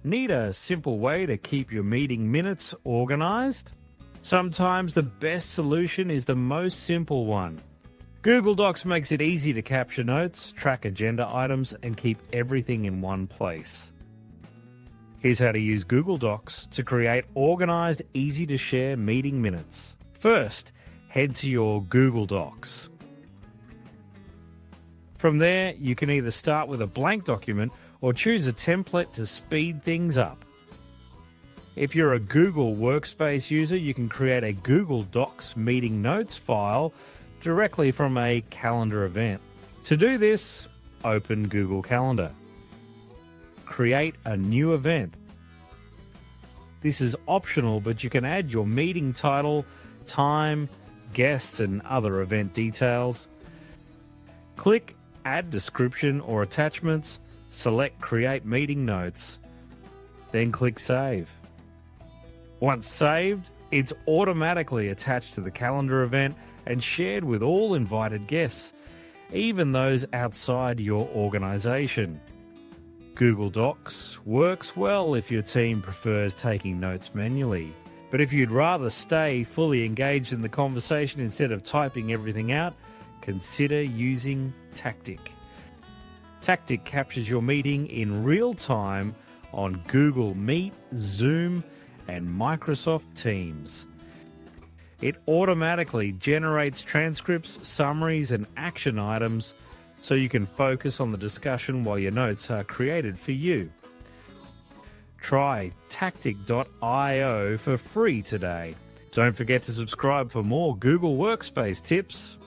Need a simple way to keep your meeting minutes organized? Sometimes the best solution is the most simple one. Google Docs makes it easy to capture notes, track agenda items, and keep everything in one place. Here's how to use Google Docs to create organized, easy-to-share meeting minutes. First, head to your Google Docs. From there, you can either start with a blank document or choose a template to speed things up. If you're a Google Workspace user, you can create a Google Docs meeting notes file directly from a calendar event. To do this, open Google Calendar. Create a new event. This is optional, but you can add your meeting title, time, guests, and other event details. Click Add Description or Attachments, select Create Meeting Notes, then click Save. Once saved, it's automatically attached to the calendar event and shared with all invited guests, even those outside your organization. Google Docs works well if your team prefers taking notes manually, but if you'd rather stay fully engaged in the conversation instead of typing everything out, consider using Tactiq. Tactiq captures your meeting in real time on Google Meet, Zoom, and Microsoft Teams. It automatically generates transcripts, summaries, and action items so you can focus on the discussion while your notes are created for you. Try Tactiq.io for free today. Don't forget to subscribe for more Google Workspace tips.